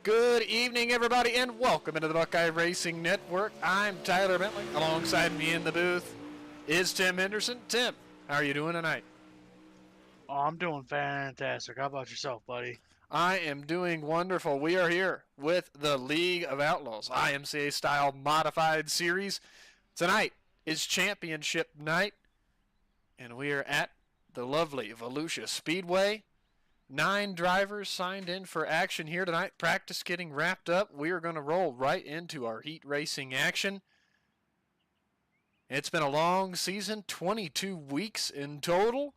Good evening, everybody, and welcome into the Buckeye Racing Network. I'm Tyler Bentley. Alongside me in the booth is Tim Henderson. Tim, how are you doing tonight? Oh, I'm doing fantastic. How about yourself, buddy? I am doing wonderful. We are here with the League of Outlaws IMCA style modified series. Tonight is championship night, and we are at the lovely Volusia Speedway. 9 drivers signed in for action here tonight. Practice getting wrapped up. We are going to roll right into our heat racing action. It's been a long season, 22 weeks in total.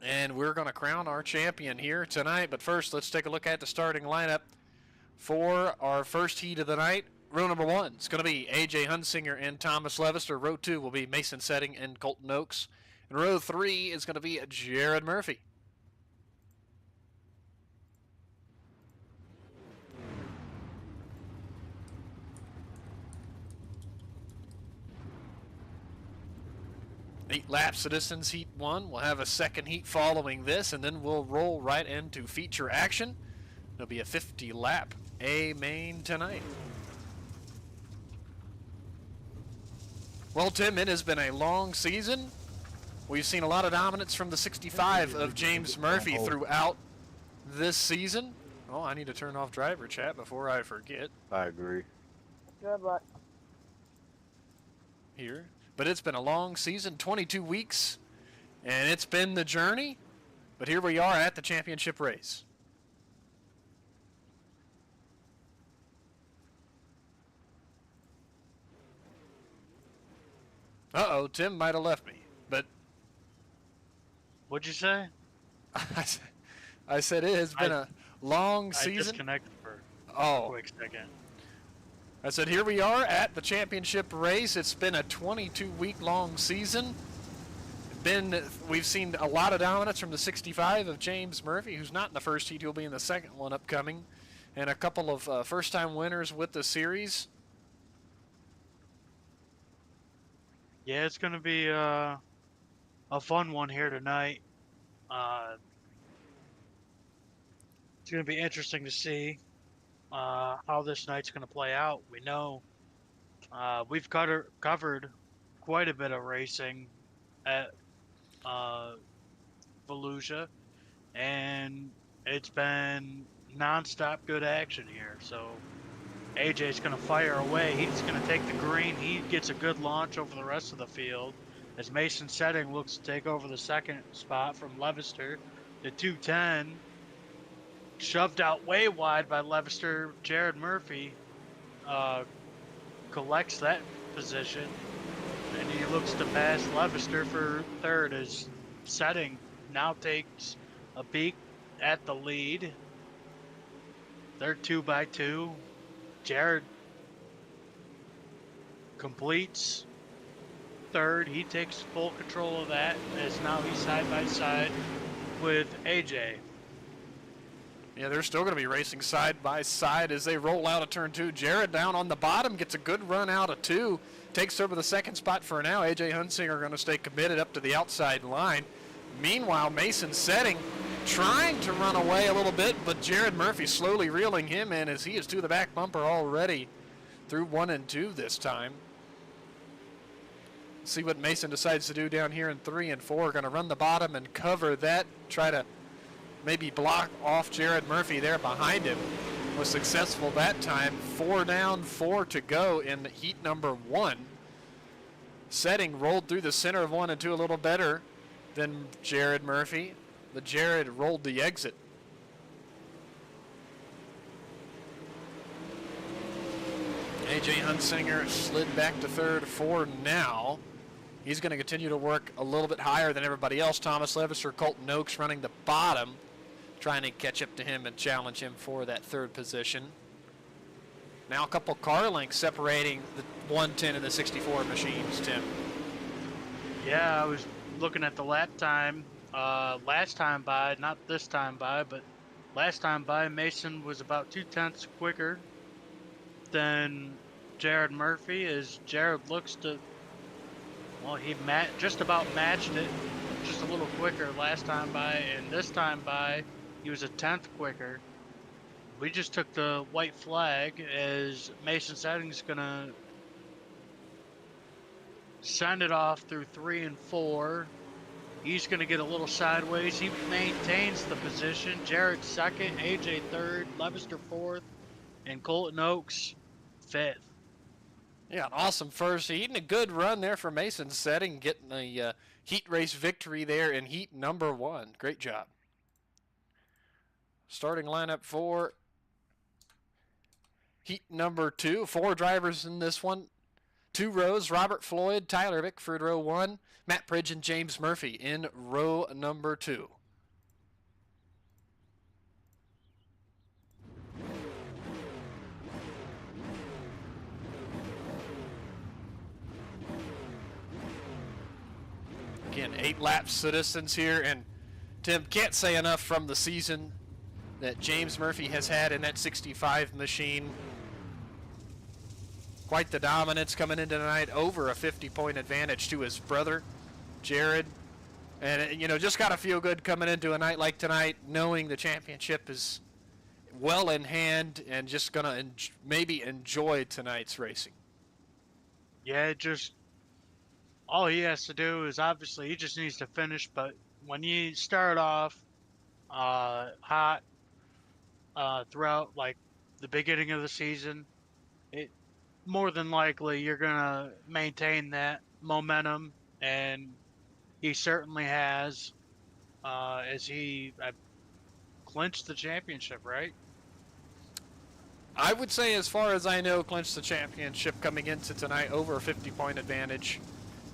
And we're going to crown our champion here tonight. But first, let's take a look at the starting lineup for our first heat of the night. Row number 1 is going to be AJ Hunsinger and Thomas Levester. Row 2 will be Mason Setting and Colton Oakes. And row 3 is going to be Jared Murphy. Eight lap citizens heat 1. We'll have a second heat following this, and then we'll roll right into feature action. There'll be a 50 lap A main tonight. Well, Tim, it has been a long season. We've seen a lot of dominance from the 65 of James Murphy throughout this season. Oh, I need to turn off driver chat before I forget. I agree. Good luck. Here. But it's been a long season, 22 weeks, and it's been the journey. But here we are at the championship race. Uh-oh, Tim might have left me, but What'd you say? I said it has been a long I season. disconnected for Oh, a quick second. I said, here we are at the championship race. It's been a 22-week-long season. We've seen a lot of dominance from the 65 of James Murphy, who's not in the first heat. He'll be in the second one upcoming. And a couple of first-time winners with the series. Yeah, it's going to be a fun one here tonight. It's going to be interesting to see how this night's going to play out. We know we've covered quite a bit of racing at Volusia, and it's been non-stop good action here. So AJ's going to fire away. He's going to take the green. He gets a good launch over the rest of the field as Mason Setting looks to take over the second spot from Levester. The 210 shoved out way wide by Levester. Jared Murphy collects that position, and he looks to pass Levester for third as Setting now takes a peek at the lead. They're 2x2. Jared completes third. He takes full control of that as now he's side by side with AJ. Yeah, they're still going to be racing side by side as they roll out of turn 2. Jared down on the bottom, gets a good run out of 2. Takes over the second spot for now. AJ Hunsinger going to stay committed up to the outside line. Meanwhile, Mason Setting trying to run away a little bit, but Jared Murphy slowly reeling him in as he is to the back bumper already through 1 and 2 this time. See what Mason decides to do down here in 3 and 4. Going to run the bottom and cover that, try to maybe block off Jared Murphy there behind him. Was successful that time. 4 down, 4 to go in heat number 1. Setting rolled through the center of 1 and 2 a little better than Jared Murphy, but Jared rolled the exit. AJ Hunsinger slid back to third for now. He's going to continue to work a little bit higher than everybody else. Thomas Levester, Colton Oakes running the bottom, trying to catch up to him and challenge him for that third position. Now a couple car lengths separating the 110 and the 64 machines, Tim. Yeah, I was looking at the lap time last time by, not this time by, but last time by, Mason was about 0.2 quicker than Jared Murphy as Jared looks to, well, he just about matched it, just a little quicker last time by, and this time by, he was 1/10 quicker. We just took the white flag as Mason Setting's gonna send it off through 3 and 4. He's gonna get a little sideways. He maintains the position. Jared second, AJ third, Levister fourth, and Colton Oaks fifth. Yeah, an awesome first heat and a good run there for Mason Setting, getting a heat race victory there in heat number 1. Great job. Starting lineup for heat number 2. 4 drivers in this one. 2 rows, Robert Floyd, Tyler Bickford, row 1. Matt Pridge and James Murphy in row number 2. Again, 8 lap citizens here, and Tim, can't say enough from the season that James Murphy has had in that 65 machine. Quite the dominance coming into tonight, over a 50-point advantage to his brother, Jared. And, you know, just got to feel good coming into a night like tonight, knowing the championship is well in hand and just going to maybe enjoy tonight's racing. Yeah, just all he has to do is obviously he just needs to finish. But when you start off hot throughout like the beginning of the season, it more than likely you're gonna maintain that momentum, and he certainly has. As he clinched the championship, right? I would say, as far as I know, clinched the championship coming into tonight, over a 50-point advantage.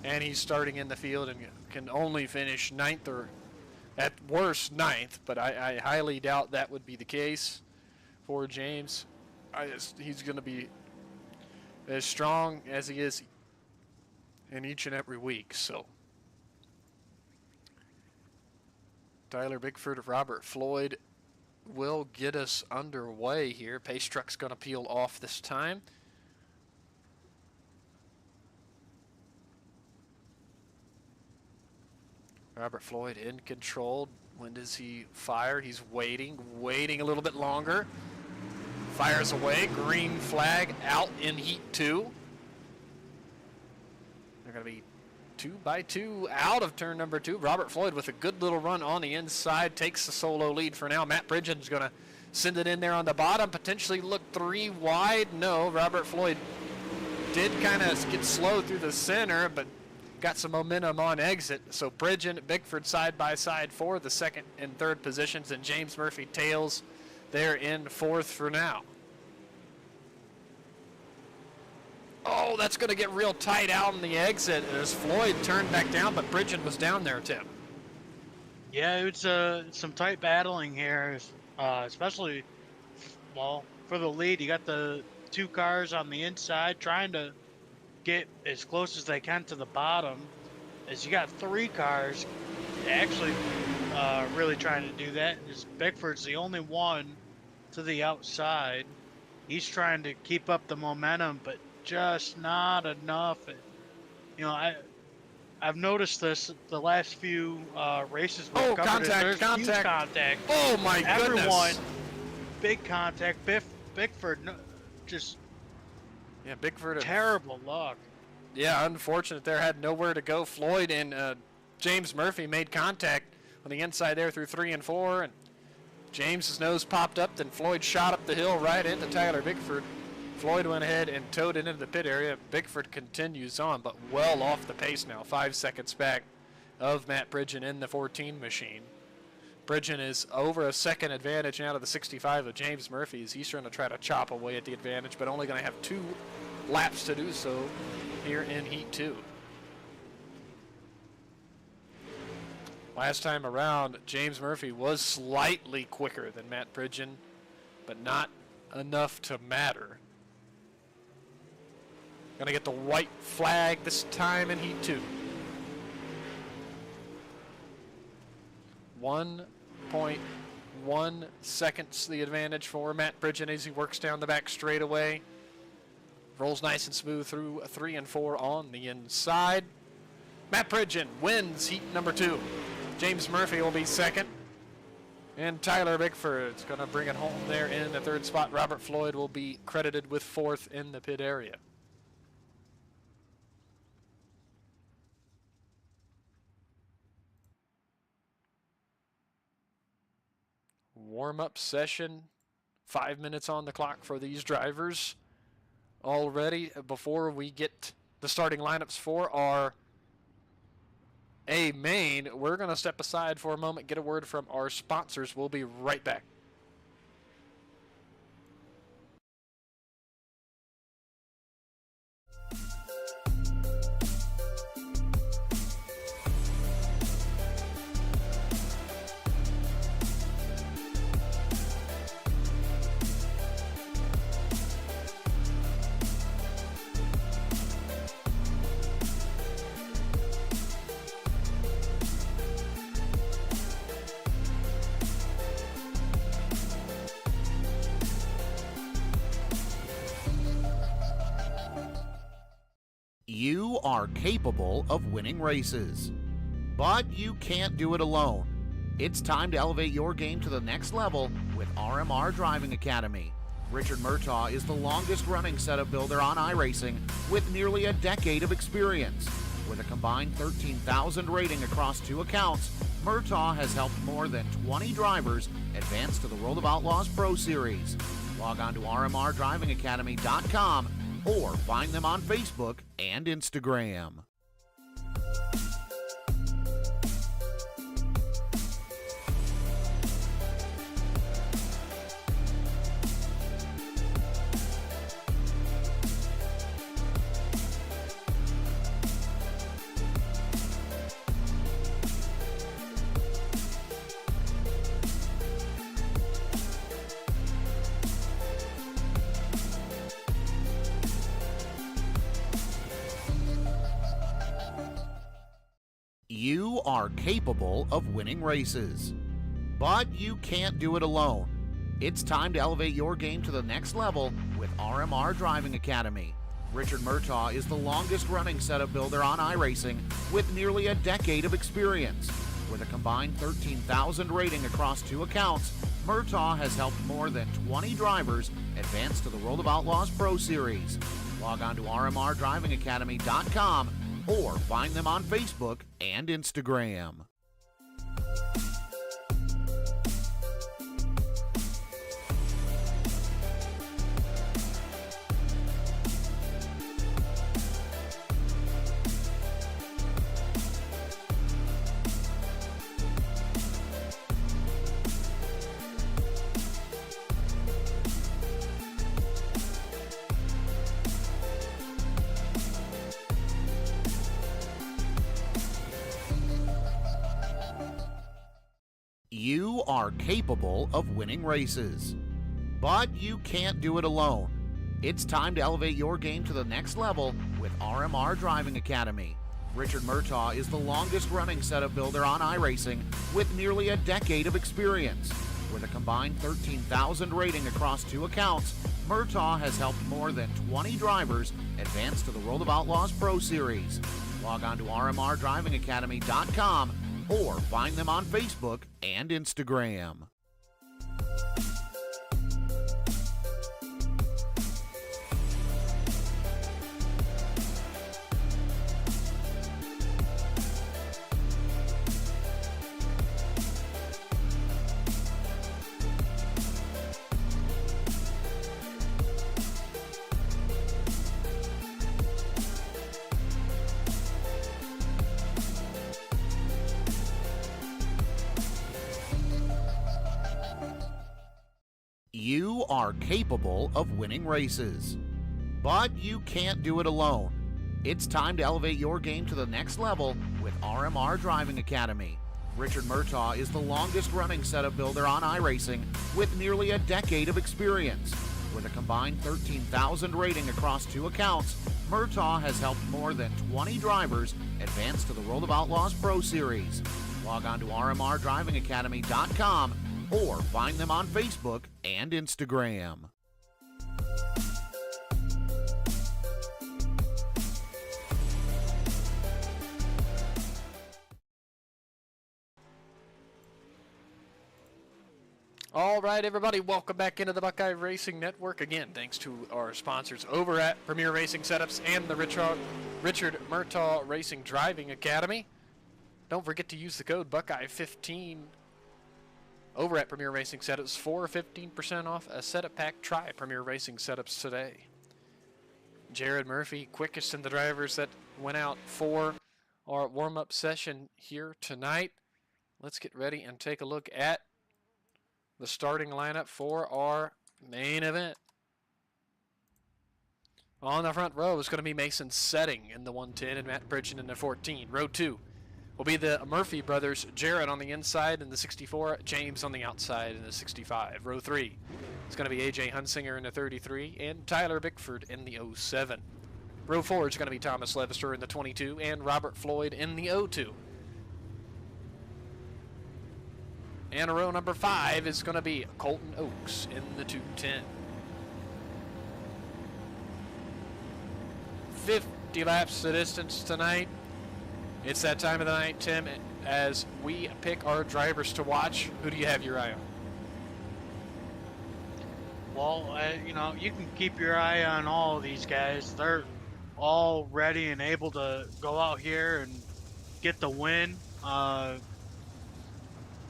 And he's starting in the field and can only finish 9th or at worst 9th, but I highly doubt that would be the case for James. He's going to be as strong as he is in each and every week. So Tyler Bickford, Robert Floyd will get us underway here. Pace truck's going to peel off this time. Robert Floyd in control. When does he fire? He's waiting a little bit longer. Fires away. Green flag out in heat 2. They're going to be 2 by 2 out of turn number 2. Robert Floyd with a good little run on the inside takes the solo lead for now. Matt Bridgen's going to send it in there on the bottom. Potentially look 3 wide. No, Robert Floyd did kind of get slow through the center, but got some momentum on exit. So Bridge and Bickford side by side for the 2nd and 3rd positions, and James Murphy tails there in 4th for now. Oh, that's going to get real tight out in the exit as Floyd turned back down, but Bridgen was down there, Tim. Yeah, it's some tight battling here, especially, well, for the lead. You got the 2 cars on the inside trying to get as close as they can to the bottom, as you got 3 cars actually really trying to do that. As Bickford's the only one to the outside. He's trying to keep up the momentum, but just not enough. You know, I've noticed this the last few races we've covered. There's huge contact. Oh my goodness. Everyone, big contact. Bickford, just Bickford. Terrible luck. Yeah, unfortunate there. Had nowhere to go. Floyd and James Murphy made contact on the inside there through 3 and 4, and James's nose popped up. Then Floyd shot up the hill right into Tyler Bickford. Floyd went ahead and towed it into the pit area. Bickford continues on, but well off the pace now, 5 seconds back of Matt Bridgen in the 14 machine. Bridgen is over a second advantage now to the 65 of James Murphy as he's trying to try to chop away at the advantage, but only going to have 2 laps to do so here in heat 2. Last time around, James Murphy was slightly quicker than Matt Bridgen, but not enough to matter. Gonna get the white flag this time in heat 2. 1.1 seconds the advantage for Matt Bridgen as he works down the back straightaway. Rolls nice and smooth through 3 and 4 on the inside. Matt Bridgen wins heat number 2. James Murphy will be 2nd. And Tyler Bickford's going to bring it home there in the third spot. Robert Floyd will be credited with fourth in the pit area. Warm-up session, 5 minutes on the clock for these drivers already. Before we get the starting lineups for our A main, we're going to step aside for a moment, get a word from our sponsors. We'll be right back. You are capable of winning races, but you can't do it alone. It's time to elevate your game to the next level with RMR Driving Academy. Richard Murtaugh is the longest-running setup builder on iRacing with nearly a decade of experience. With a combined 13,000 rating across 2 accounts, Murtaugh has helped more than 20 drivers advance to the World of Outlaws Pro Series. Log on to rmrdrivingacademy.com or find them on Facebook and Instagram. You are capable of winning races, but you can't do it alone. It's time to elevate your game to the next level with RMR Driving Academy. Richard Murtaugh is the longest-running setup builder on iRacing with nearly a decade of experience. With a combined 13,000 rating across 2 accounts, Murtaugh has helped more than 20 drivers advance to the World of Outlaws Pro Series. Log on to rmrdrivingacademy.com or find them on Facebook and Instagram. You are capable of winning races, but you can't do it alone. It's time to elevate your game to the next level with RMR Driving Academy. Richard Murtaugh is the longest-running setup builder on iRacing with nearly a decade of experience. With a combined 13,000 rating across 2 accounts, Murtaugh has helped more than 20 drivers advance to the World of Outlaws Pro Series. Log on to rmrdrivingacademy.com or find them on Facebook and Instagram. You are capable of winning races, but you can't do it alone. It's time to elevate your game to the next level with RMR Driving Academy. Richard Murtaugh is the longest-running setup builder on iRacing with nearly a decade of experience. With a combined 13,000 rating across 2 accounts, Murtaugh has helped more than 20 drivers advance to the World of Outlaws Pro Series. Log on to rmrdrivingacademy.com or find them on Facebook and Instagram. All right, everybody, welcome back into the Buckeye Racing Network. Again, thanks to our sponsors over at Premier Racing Setups and the Richard Murtaugh Racing Driving Academy. Don't forget to use the code Buckeye15 over at Premier Racing Setups for 15% off a setup pack. Try Premier Racing Setups today. Jared Murphy, quickest in the drivers that went out for our warm-up session here tonight. Let's get ready and take a look at the starting lineup for our main event. On the front row is going to be Mason Setting in the 110 and Matt Pridgeon in the 14. Row 2 will be the Murphy brothers, Jared on the inside in the 64, James on the outside in the 65. Row 3 is going to be AJ Hunsinger in the 33 and Tyler Bickford in the 07. Row 4 is going to be Thomas Levister in the 22 and Robert Floyd in the 02. And row number 5 is going to be Colton Oakes in the 210. 50 laps the distance tonight. It's that time of the night, Tim, as we pick our drivers to watch. Who do you have your eye on? Well, you can keep your eye on all of these guys. They're all ready and able to go out here and get the win.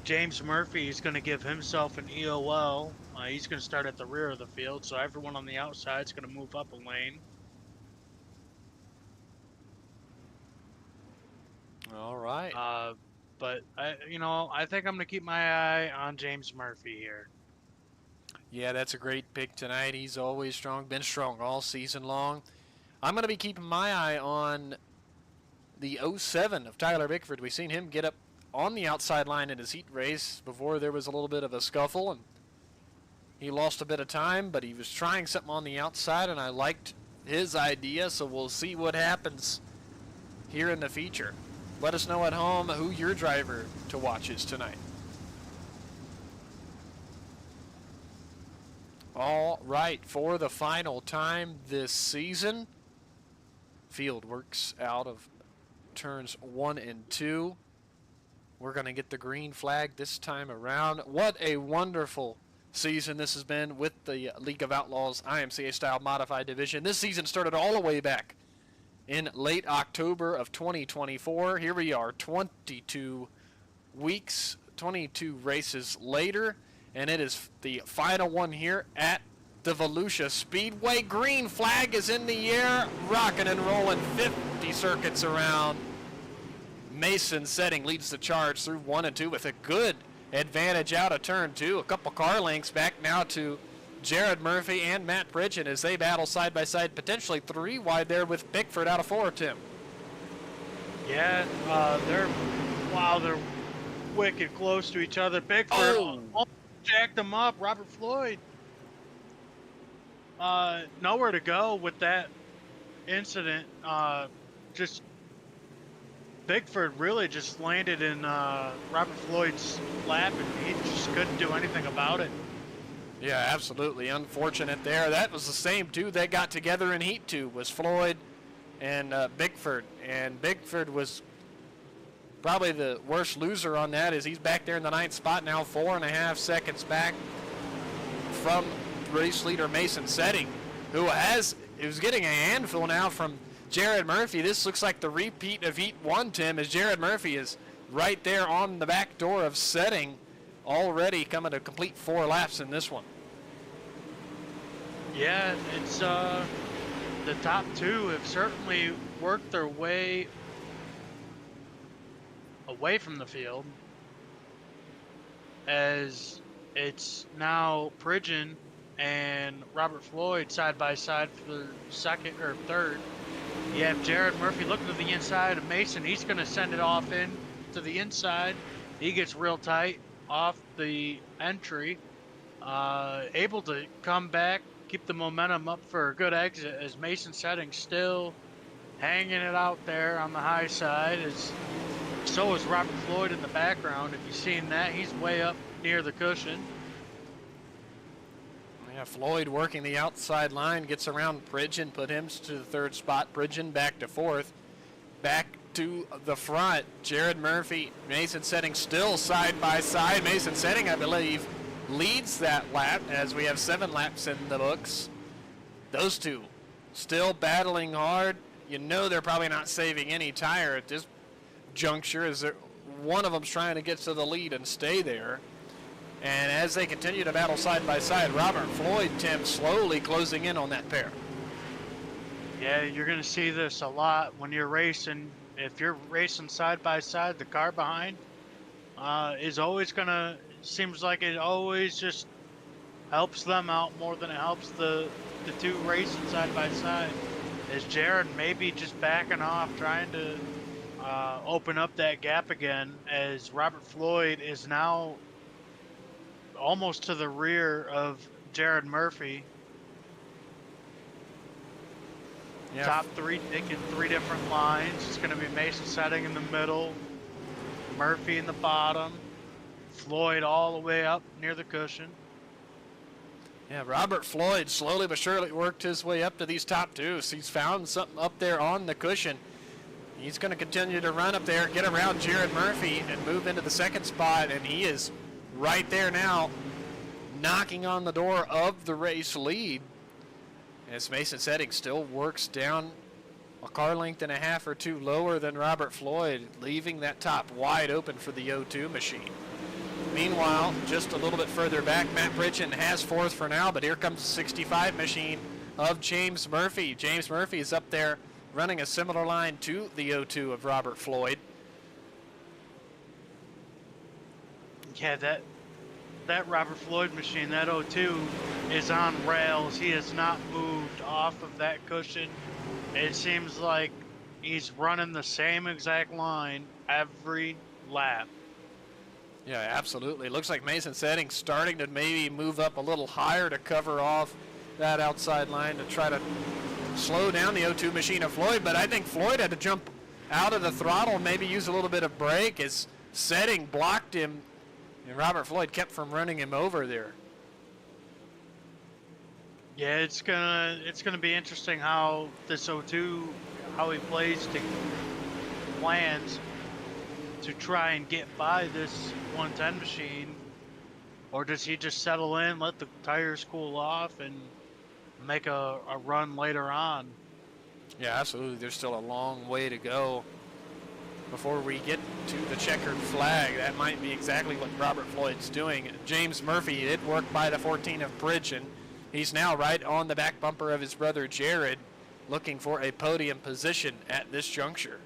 James Murphy is going to give himself an EOL. He's going to start at the rear of the field, so everyone on the outside is going to move up a lane. All right. But I think I'm going to keep my eye on James Murphy here. Yeah, that's a great pick tonight. He's always strong, been strong all season long. I'm going to be keeping my eye on the 07 of Tyler Bickford. We've seen him get up on the outside line in his heat race before there was a little bit of a scuffle, and he lost a bit of time, but he was trying something on the outside, and I liked his idea, so we'll see what happens here in the feature. Let us know at home who your driver to watch is tonight. All right, for the final time this season, field works out of turns 1 and 2. We're going to get the green flag this time around. What a wonderful season this has been with the League of Outlaws IMCA style modified division. This season started all the way back in late October of 2024. Here we are 22 weeks, 22 races later, and it is the final one here at the Volusia Speedway. Green flag is in the air, rocking and rolling 50 circuits around. Mason Setting leads the charge through 1 and 2 with a good advantage out of turn 2. A couple car lengths back now to Jared Murphy and Matt Pridgeon as they battle side by side, potentially 3 wide there with Bickford out of 4, Tim. Yeah, they're wicked close to each other. Bickford almost jacked them up. Robert Floyd, nowhere to go with that incident. Bickford really just landed in Robert Floyd's lap, and he just couldn't do anything about it. Yeah, absolutely. Unfortunate there. That was the same two that got together in Heat 2, was Floyd and Bickford. And Bickford was probably the worst loser on that, as he's back there in the 9th spot now, 4.5 seconds back from race leader Mason Setting, who is getting a handful now from Jared Murphy. This looks like the repeat of Heat 1, Tim, as Jared Murphy is right there on the back door of Setting, already coming to complete 4 laps in this one. Yeah, it's the top 2 have certainly worked their way away from the field, as it's now Pridgeon and Robert Floyd side by side for the 2nd or 3rd. You have Jared Murphy looking to the inside of Mason. He's going to send it off in to the inside. He gets real tight off the entry, able to come back, keep the momentum up for a good exit, as Mason Setting still hanging it out there on the high side. So is Robert Floyd in the background. If you've seen that, he's way up near the cushion. Yeah, Floyd working the outside line, gets around Pridgeon, put him to the 3rd spot. Pridgeon back to 4th. Back to the front, Jared Murphy, Mason Setting still side by side. Mason Setting, I believe, leads that lap as we have 7 laps in the books. Those two still battling hard. You know they're probably not saving any tire at this juncture as one of them's trying to get to the lead and stay there. And as they continue to battle side by side, Robert Floyd, Tim, slowly closing in on that pair. Yeah, you're going to see this a lot when you're racing. If you're racing side by side, the car behind is always going to, seems like it always just helps them out more than it helps the two racing side by side. As Jared maybe just backing off, trying to open up that gap again, as Robert Floyd is now almost to the rear of Jared Murphy. Yeah. Top three taking 3 different lines. It's going to be Mason Setting in the middle, Murphy in the bottom, Floyd all the way up near the cushion. Yeah, Robert Floyd slowly but surely worked his way up to these top 2. So he's found something up there on the cushion. He's going to continue to run up there, get around Jared Murphy, and move into the 2nd spot. And he is right there now, knocking on the door of the race lead. As Mason Setting still works down a car length and a half or 2 lower than Robert Floyd, leaving that top wide open for the O2 machine. Meanwhile, just a little bit further back, Matt Pridgeon has 4th for now, but here comes the 65 machine of James Murphy. James Murphy is up there running a similar line to the O2 of Robert Floyd. Yeah, that Robert Floyd machine, that O2, is on rails. He has not moved off of that cushion. It seems like he's running the same exact line every lap. Yeah, absolutely. Looks like Mason Setting starting to maybe move up a little higher to cover off that outside line to try to slow down the O2 machine of Floyd, but I think Floyd had to jump out of the throttle, maybe use a little bit of brake as Setting blocked him, and Robert Floyd kept from running him over there. Yeah, it's gonna be interesting how this O2, how he plays to plans to try and get by this 110 machine, or does he just settle in, let the tires cool off, and make a run later on? Yeah, absolutely. There's still a long way to go before we get to the checkered flag. That might be exactly what Robert Floyd's doing. James Murphy did work by the 14 of Pridgeon. He's now right on the back bumper of his brother Jared, looking for a podium position at this juncture.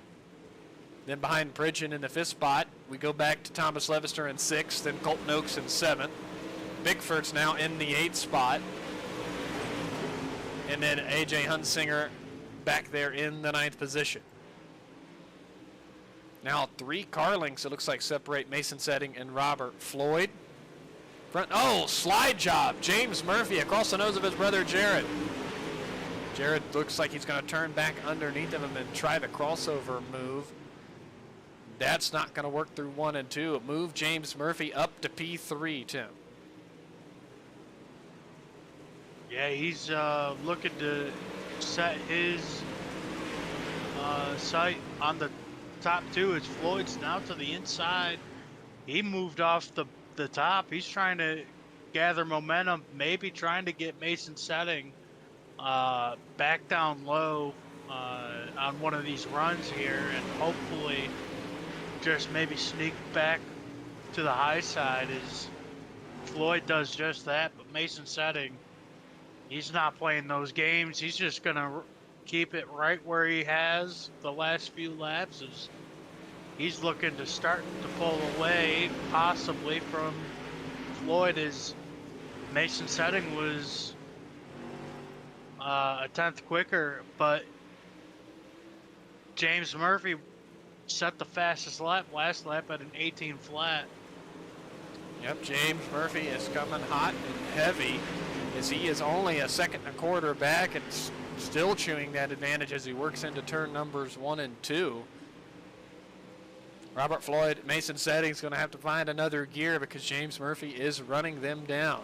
Then behind Pridgeon in the 5th spot, we go back to Thomas Levister in 6th, then Colton Oaks in 7th. Bigford's now in the 8th spot. And then A.J. Hunsinger back there in the 9th position. Now 3 car lengths, it looks like, separate Mason Setting and Robert Floyd. Slide job. James Murphy across the nose of his brother Jared. Jared looks like he's going to turn back underneath of him and try the crossover move. That's not going to work through 1 and 2. Move James Murphy up to P3, Tim. Yeah, he's looking to set his sight on the top 2. As Floyd's now to the inside. He moved off the top. He's trying to gather momentum, maybe trying to get Mason Setting back down low on one of these runs here, and hopefully just maybe sneak back to the high side as Floyd does just that. But Mason Setting, he's not playing those games. He's just going to keep it right where he has the last few laps. He's looking to start to pull away possibly from Floyd, as Mason Setting was a 10th quicker, but James Murphy set the fastest lap last lap at an 18 flat. Yep, James Murphy is coming hot and heavy as he is only a 2.25 seconds back and still chewing that advantage as he works into turn numbers 1 and 2. Robert Floyd, Mason Setting is going to have to find another gear because James Murphy is running them down.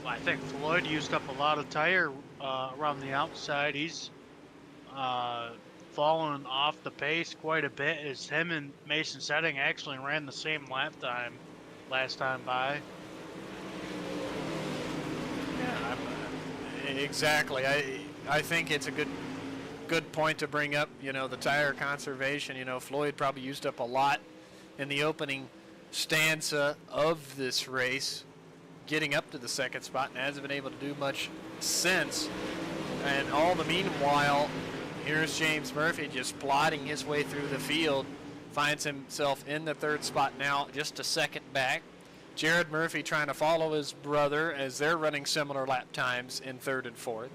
I think Floyd used up a lot of tire around the outside. He's fallen off the pace quite a bit, as him and Mason Setting actually ran the same lap time last time by. Yeah, exactly. I think it's a good point to bring up. You know, the tire conservation. You know, Floyd probably used up a lot in the opening stanza of this race, getting up to the second spot, and hasn't been able to do much since. And all the meanwhile, here's James Murphy just plodding his way through the field, finds himself in the third spot now, just a second back. Jared Murphy trying to follow his brother as they're running similar lap times in third and fourth.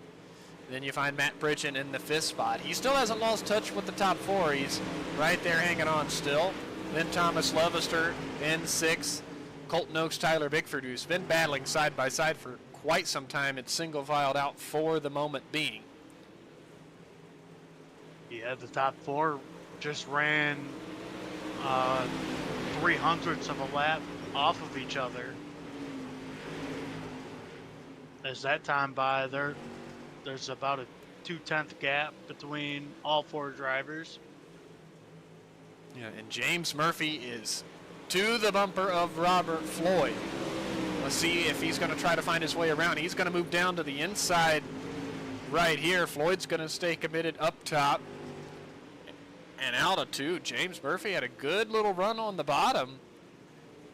Then you find Matt Pritchett in the fifth spot. He still hasn't lost touch with the top four. He's right there hanging on still. Then Thomas Levister in sixth. Colton Oaks, Tyler Bickford, who's been battling side by side for quite some time, it's single filed out for the moment being. Yeah, the top four just ran 0.03 of a lap off of each other. As that time by, there's about a 0.2 gap between all four drivers. Yeah, and James Murphy is to the bumper of Robert Floyd. Let's see if he's going to try to find his way around. He's going to move down to the inside right here. Floyd's going to stay committed up top. And altitude, James Murphy had a good little run on the bottom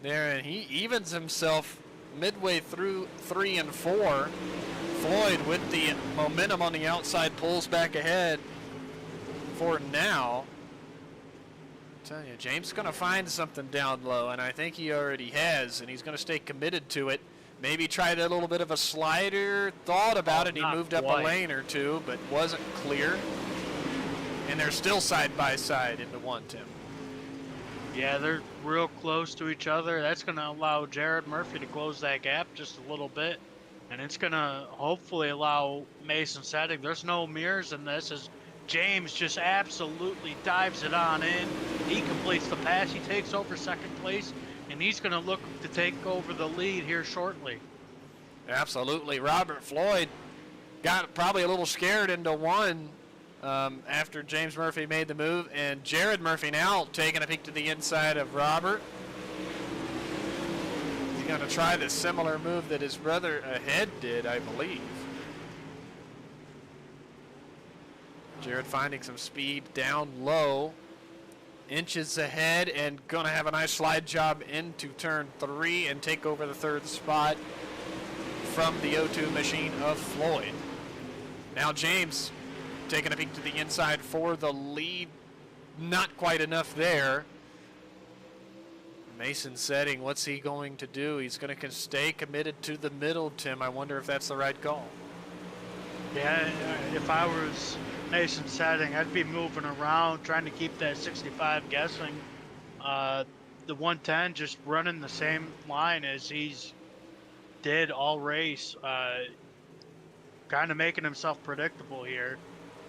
there, and he evens himself midway through 3 and 4. Floyd, with the momentum on the outside, pulls back ahead for now. I tell you, James is going to find something down low, and I think he already has, and he's going to stay committed to it. Maybe try that little bit of a slider. Thought about it. He moved up a lane or two, but wasn't clear. And they're still side by side into one, Tim. Yeah, they're real close to each other. That's going to allow Jared Murphy to close that gap just a little bit. And it's going to hopefully allow Mason Setting. There's no mirrors in this, as James just absolutely dives it on in. He completes the pass. He takes over second place, and he's going to look to take over the lead here shortly. Absolutely. Robert Floyd got probably a little scared into one after James Murphy made the move, and Jared Murphy now taking a peek to the inside of Robert. He's going to try the similar move that his brother ahead did, I believe. Jared finding some speed down low, inches ahead, and going to have a nice slide job into turn 3 and take over the third spot from the O2 machine of Floyd. Now James taking a peek to the inside for the lead. Not quite enough there. Mason Setting, what's he going to do? He's going to stay committed to the middle, Tim. I wonder if that's the right call. Yeah, if I was Mason Setting, I'd be moving around, trying to keep that 65 guessing. The 110 just running the same line as he's did all race. Kind of making himself predictable here,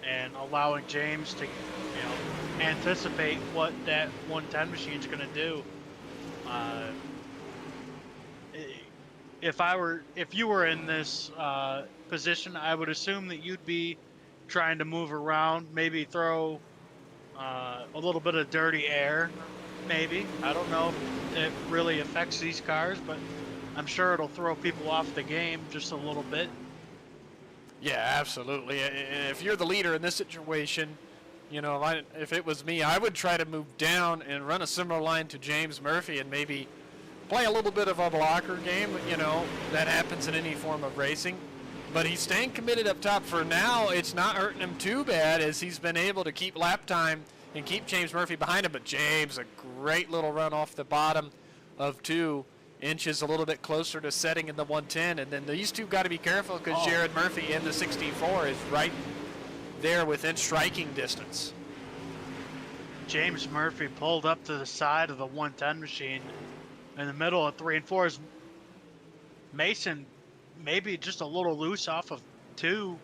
and allowing James to, anticipate what that 110 machine's going to do. If you were in this position, I would assume that you'd be trying to move around, maybe throw a little bit of dirty air, maybe. I don't know if it really affects these cars, but I'm sure it'll throw people off the game just a little bit. Yeah, absolutely. If you're the leader in this situation, if it was me, I would try to move down and run a similar line to James Murphy and maybe play a little bit of a blocker game. That happens in any form of racing. But he's staying committed up top for now. It's not hurting him too bad, as he's been able to keep lap time and keep James Murphy behind him. But James, a great little run off the bottom of 2 inches, a little bit closer to Setting in the 110. And then these two got to be careful, because Jared Murphy in the 64 is right there within striking distance. James Murphy pulled up to the side of the 110 machine in the middle of 3 and 4. Is Mason maybe just a little loose off of 2,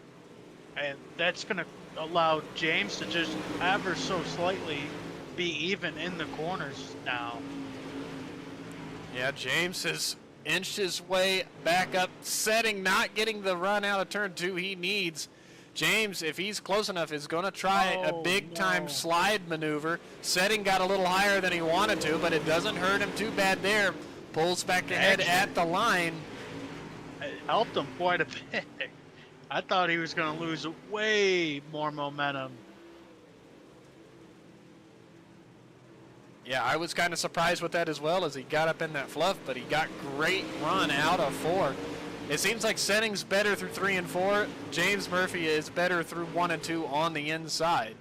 and that's going to allow James to just ever so slightly be even in the corners now. Yeah, James has inched his way back up. Setting not getting the run out of turn 2 he needs. James, if he's close enough, is going to try a big-time slide maneuver. Setting got a little higher than he wanted to, but it doesn't hurt him too bad there. Pulls back ahead at the line. It helped him quite a bit. I thought he was going to lose way more momentum. Yeah, I was kind of surprised with that as well as he got up in that fluff, but he got great run out of 4. It seems like Setting's better through 3 and 4. James Murphy is better through 1 and 2 on the inside,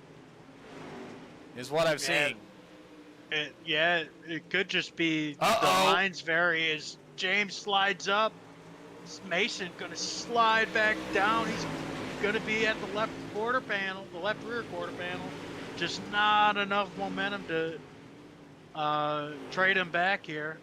is what I've seen. It could just be the lines vary as James slides up. Mason going to slide back down. He's going to be at the left quarter panel, the left rear quarter panel. Just not enough momentum to trade him back here.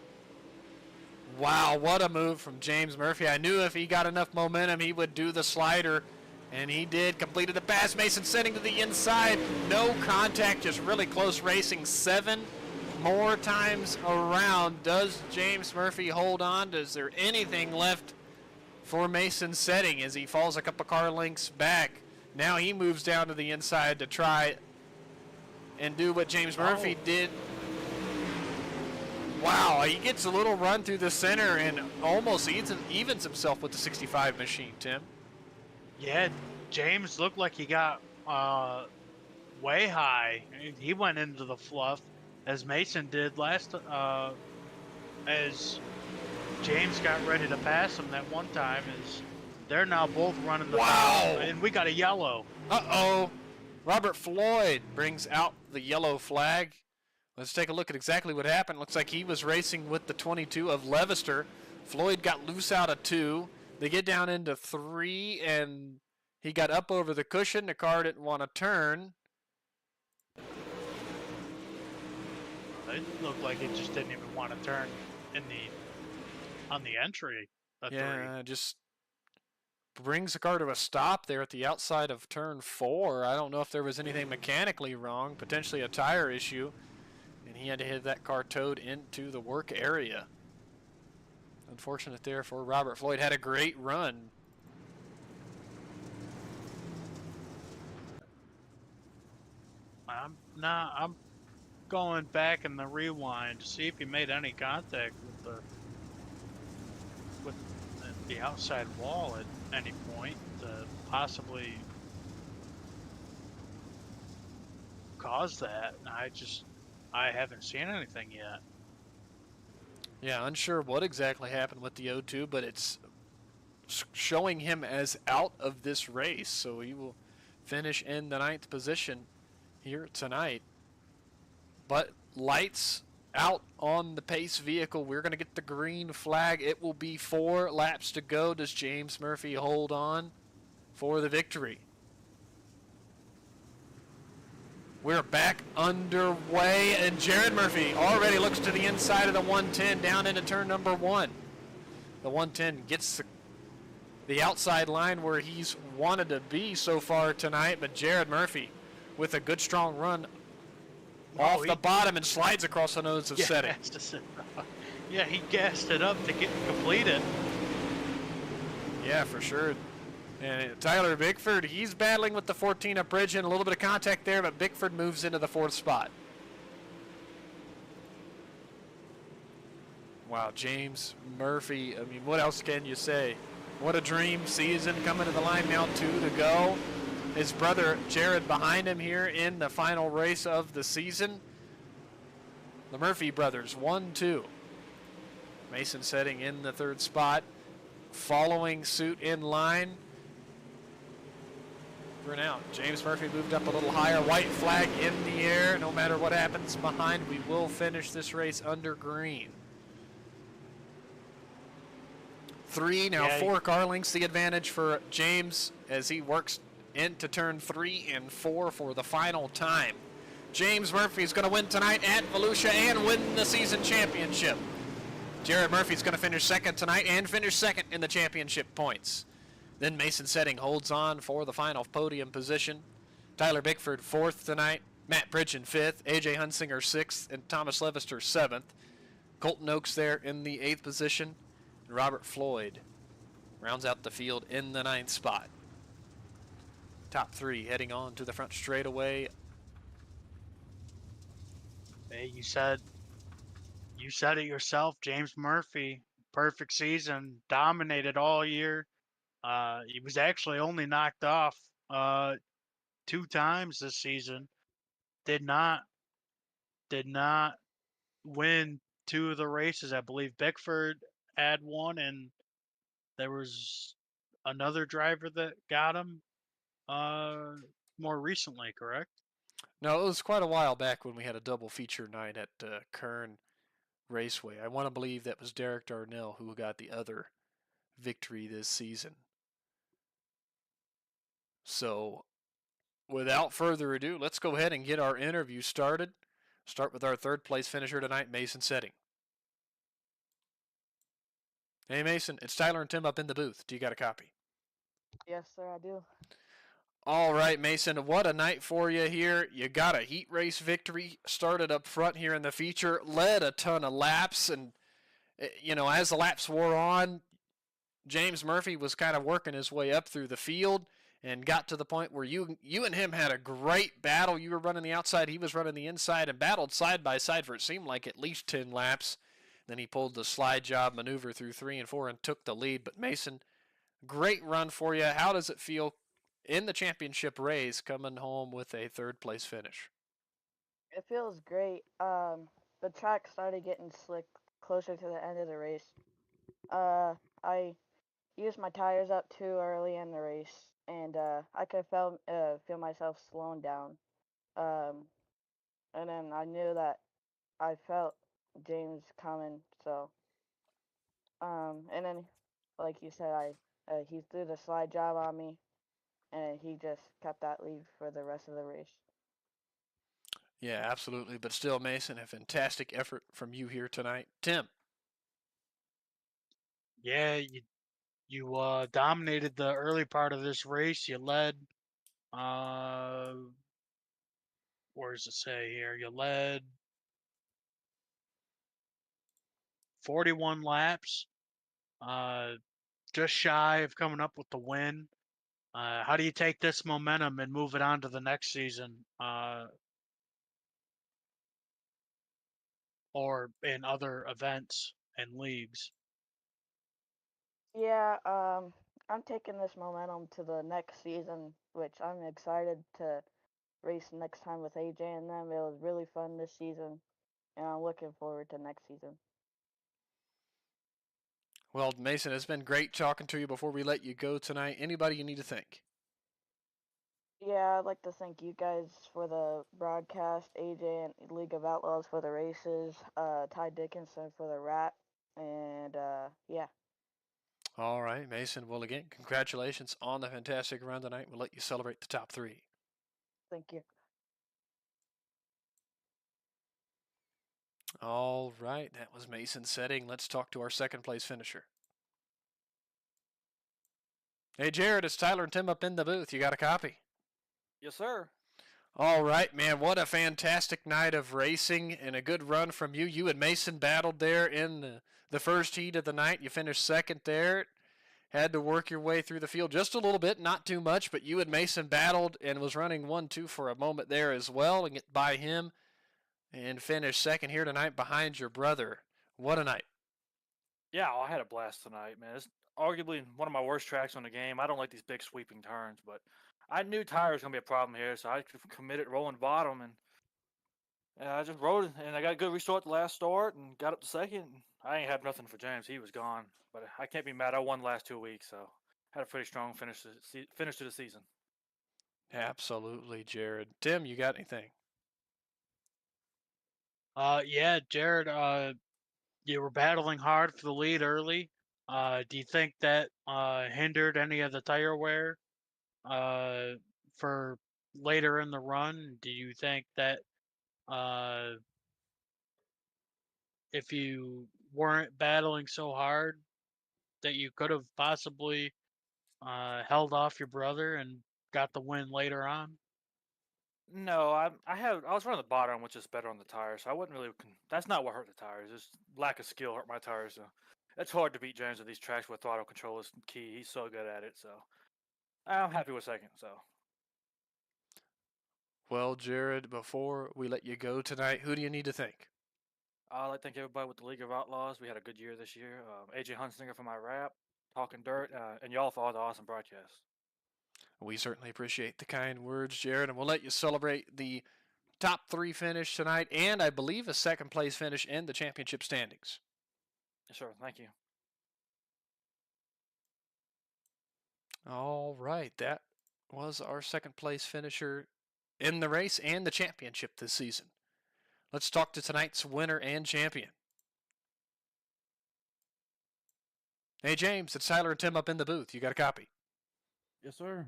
Wow, what a move from James Murphy. I knew if he got enough momentum, he would do the slider, and he did. Completed the pass. Mason Setting to the inside. No contact, just really close racing. 7 more times around. Does James Murphy hold on? Is there anything left for Mason Setting as he falls a couple car lengths back? Now he moves down to the inside to try and do what James Murphy did. Wow, he gets a little run through the center and almost evens himself with the 65 machine, Tim. Yeah, James looked like he got way high. He went into the fluff as Mason did last as James got ready to pass him that one time. As they're now both running the foul, and we got a yellow. Uh-oh. Robert Floyd brings out the yellow flag. Let's take a look at exactly what happened. Looks like he was racing with the 22 of Leicester. Floyd got loose out of 2. They get down into 3, and he got up over the cushion. The car didn't want to turn. It looked like it just didn't even want to turn on the entry. Yeah, just brings the car to a stop there at the outside of turn 4. I don't know if there was anything mechanically wrong, potentially a tire issue. And he had to have that car towed into the work area. Unfortunate there for Robert Floyd. Had a great run. I'm going back in the rewind to see if he made any contact with the outside wall at any point to possibly cause that. I haven't seen anything yet. Yeah, unsure what exactly happened with the O2, but it's showing him as out of this race. So he will finish in the 9th position here tonight. But lights out on the pace vehicle. We're going to get the green flag. It will be 4 laps to go. Does James Murphy hold on for the victory? We're back underway, and Jared Murphy already looks to the inside of the 110 down into turn number 1. The 110 gets the outside line where he's wanted to be so far tonight, but Jared Murphy with a good strong run off the bottom and slides across the nose of Setting. Yeah, he gassed it up to complete it. Yeah, for sure. And Tyler Bickford, he's battling with the 14 up bridge and a little bit of contact there, but Bickford moves into the 4th spot. Wow, James Murphy, I mean, what else can you say? What a dream season coming to the line now, 2 to go. His brother Jared behind him here in the final race of the season. The Murphy brothers, 1-2. Mason Setting in the 3rd spot, following suit in line. For now, James Murphy moved up a little higher. White flag in the air. No matter what happens behind, we will finish this race under green. 3, now 4 car lengths the advantage for James as he works into turn 3 and 4 for the final time. James Murphy is going to win tonight at Volusia and win the season championship. Jared Murphy's going to finish 2nd tonight and finish 2nd in the championship points. Then Mason Setting holds on for the final podium position. Tyler Bickford 4th tonight. Matt Pridgeon 5th. AJ Hunsinger 6th. And Thomas Levister 7th. Colton Oakes there in the 8th position. And Robert Floyd rounds out the field in the 9th spot. top 3 heading on to the front straightaway. Hey, you said it yourself, James Murphy. Perfect season, dominated all year. He was actually only knocked off 2 times this season. Did not win 2 of the races. I believe Bickford had one, and there was another driver that got him more recently, correct? No, it was quite a while back when we had a double feature night at Kern Raceway. I want to believe that was Derek Darnell who got the other victory this season. So, without further ado, let's go ahead and get our interview started. Start with our third place finisher tonight, Mason Setting. Hey, Mason, it's Tyler and Tim up in the booth. Do you got a copy? Yes, sir, I do. All right, Mason, what a night for you here. You got a heat race victory, started up front here in the feature, led a ton of laps, and, as the laps wore on, James Murphy was kind of working his way up through the field and got to the point where you and him had a great battle. You were running the outside, he was running the inside, and battled side by side for it seemed like at least 10 laps. Then he pulled the slide job maneuver through 3 and 4 and took the lead. But Mason, great run for you. How does it feel in the championship race coming home with a third place finish? It feels great. The track started getting slick closer to the end of the race. I used my tires up too early in the race, and I could feel myself slowing down. Um, and then I knew that I felt James coming, so and then, like you said, he threw the slide job on me, and he just kept that lead for the rest of the race. Yeah, absolutely. But still, Mason, a fantastic effort from you here tonight. Tim. Yeah, you dominated the early part of this race. You led where does it say here? You led 41 laps. Just shy of coming up with the win. How do you take this momentum and move it on to the next season, or in other events and leagues? Yeah, I'm taking this momentum to the next season, which I'm excited to race next time with AJ and them. It was really fun this season, and I'm looking forward to next season. Well, Mason, it's been great talking to you before we let you go tonight. Anybody you need to thank? Yeah, I'd like to thank you guys for the broadcast, AJ and League of Outlaws for the races, Ty Dickinson for the rap, and yeah, All right, Mason. Well, again, congratulations on the fantastic run tonight. We'll let you celebrate the top 3. thank you. All right, that was Mason Setting. Let's talk to our second place finisher. Hey, Jared, it's Tyler and Tim up in the booth. You got a copy? Yes, sir. All right, man. What a fantastic night of racing and a good run from you. You and Mason battled there in the first heat of the night. You finished second there. Had to work your way through the field just a little bit, not too much, but you and Mason battled and was running 1-2 for a moment there as well and get by him and finished second here tonight behind your brother. What a night. Yeah, I had a blast tonight, man. It's arguably one of my worst tracks on the game. I don't like these big sweeping turns, but I knew tire was gonna be a problem here, so I committed rolling bottom, and I just rode it, and I got a good restart the last start and got up to second. I ain't have nothing for James; he was gone, but I can't be mad. I won the last 2 weeks, so had a pretty strong finish to the season. Absolutely, Jared. Tim, you got anything? Yeah, Jared, you were battling hard for the lead early. Do you think that hindered any of the tire wear uh, for later in the run? Do you think that uh, if you weren't battling so hard, that you could have possibly held off your brother and got the win later on? No, I was running the bottom, which is better on the tires. So I wouldn't really. That's not what hurt the tires. Just lack of skill hurt my tires. So it's hard to beat James with these tracks where throttle control is key. He's so good at it. So I'm happy with second. So Well, Jared, before we let you go tonight, who do you need to thank? I'd like to thank everybody with the League of Outlaws. We had a good year this year. AJ Hunsinger for my rap, Talking Dirt, and y'all for all the awesome broadcasts. We certainly appreciate the kind words, Jared, and we'll let you celebrate the top 3 finish tonight and I believe a second place finish in the championship standings. Sure, thank you. All right, that was our second place finisher in the race and the championship this season. Let's talk to tonight's winner and champion. Hey, James, it's Tyler and Tim up in the booth. You got a copy? Yes, sir.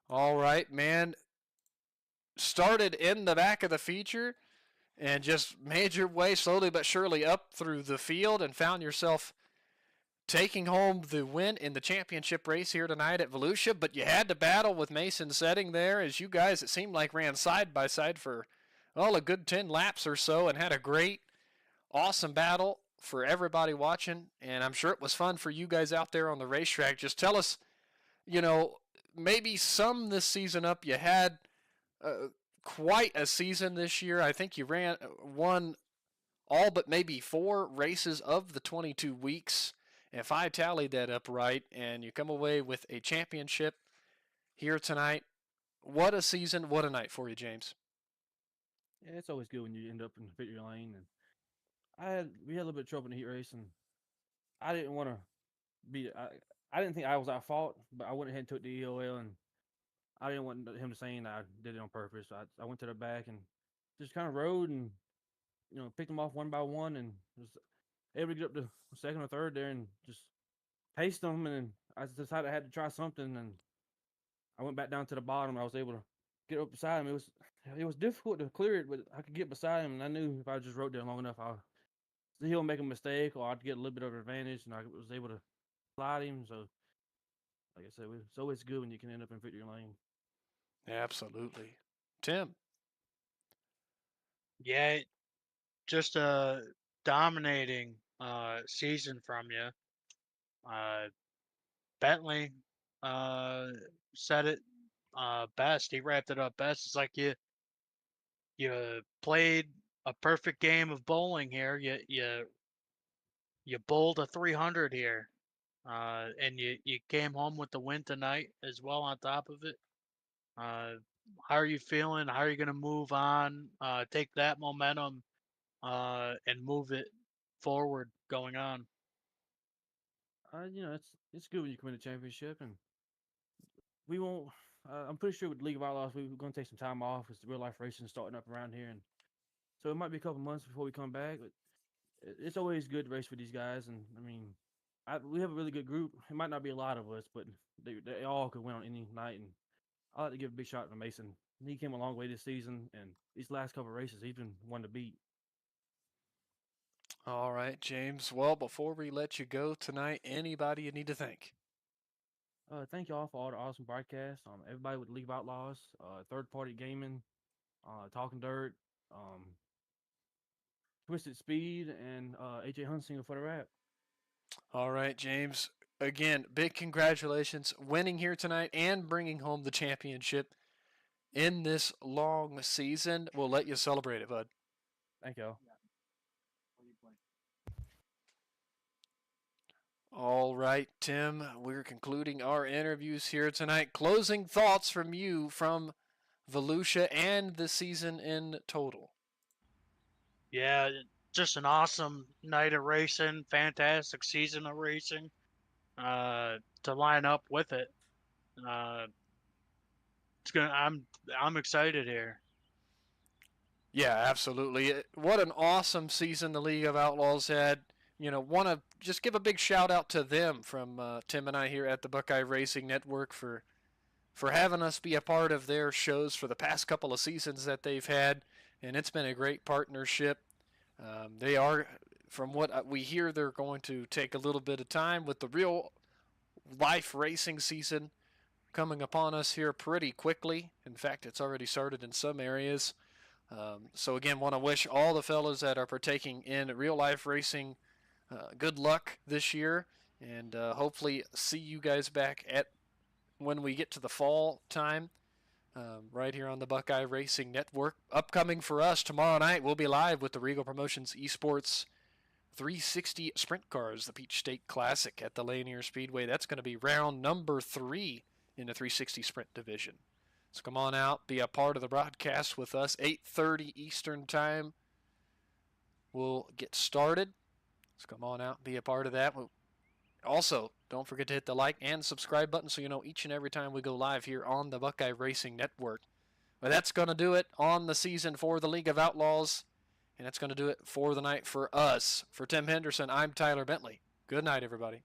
All right, man. Started in the back of the feature and just made your way slowly but surely up through the field and found yourself taking home the win in the championship race here tonight at Volusia, but you had to battle with Mason Setting there as you guys, it seemed like, ran side by side for, well, a good 10 laps or so and had a great, awesome battle for everybody watching, and I'm sure it was fun for you guys out there on the racetrack. Just tell us, maybe sum this season up. You had quite a season this year. I think you won all but maybe 4 races of the 22 weeks. If I tallied that up right, and you come away with a championship here tonight, what a season, what a night for you, James. Yeah, it's always good when you end up in the victory lane. And we had a little bit of trouble in the heat race, and I didn't want to be. I didn't think I was at fault, but I went ahead and took the EOL, and I didn't want him to say I did it on purpose. I went to the back and just kind of rode and picked them off one by one, and was able to get up to second or third there and just pace them. And then I decided I had to try something, and I went back down to the bottom. I was able to get up beside him. It was difficult to clear it, but I could get beside him, and I knew if I just rode there long enough, he'll make a mistake or I'd get a little bit of advantage, and I was able to slide him. So, like I said, it's always good when you can end up in victory lane. Absolutely. Tim. Yeah, just a dominating season from you. Bentley said it best. He wrapped it up best. It's like you played a perfect game of bowling here. You bowled a 300 here, and you came home with the win tonight as well. On top of it, how are you feeling? How are you going to move on? Take that momentum and move it forward going on. It's good when you come in the championship, and we won't. I'm pretty sure with the League of Outlaws, we're going to take some time off because the real life racing is starting up around here, and so it might be a couple months before we come back. But it's always good to race with these guys, and I mean, we have a really good group. It might not be a lot of us, but they all could win on any night. And I like to give a big shout out to Mason. He came a long way this season, and these last couple of races, he's been one to beat. All right, James. Well, before we let you go tonight, anybody you need to thank? Thank y'all for all the awesome broadcasts. Everybody with League of Outlaws, Third Party Gaming, Talking Dirt, Twisted Speed, and AJ Hunsinger for the rap. All right, James. Again, big congratulations winning here tonight and bringing home the championship in this long season. We'll let you celebrate it, bud. Thank y'all. All right, Tim, we're concluding our interviews here tonight. Closing thoughts from you from Volusia and the season in total. Yeah, just an awesome night of racing, fantastic season of racing. To line up with it, I'm excited here. Yeah, absolutely. What an awesome season the League of Outlaws had. Want to just give a big shout out to them from Tim and I here at the Buckeye Racing Network for having us be a part of their shows for the past couple of seasons that they've had, and it's been a great partnership. They are, from what we hear, they're going to take a little bit of time with the real life racing season coming upon us here pretty quickly. In fact, it's already started in some areas. So again, want to wish all the fellows that are partaking in real life racing good luck this year, and hopefully see you guys back when we get to the fall time. right here on the Buckeye Racing Network. Upcoming for us tomorrow night, we'll be live with the Regal Promotions Esports 360 Sprint Cars, the Peach State Classic at the Lanier Speedway. That's going to be round number 3 in the 360 Sprint division. So come on out, be a part of the broadcast with us. 8:30 Eastern Time. We'll get started. So come on out, be a part of that. Also, don't forget to hit the like and subscribe button so you know each and every time we go live here on the Buckeye Racing Network. But that's going to do it on the season for the League of Outlaws. And that's going to do it for the night for us. For Tim Henderson, I'm Tyler Bentley. Good night, everybody.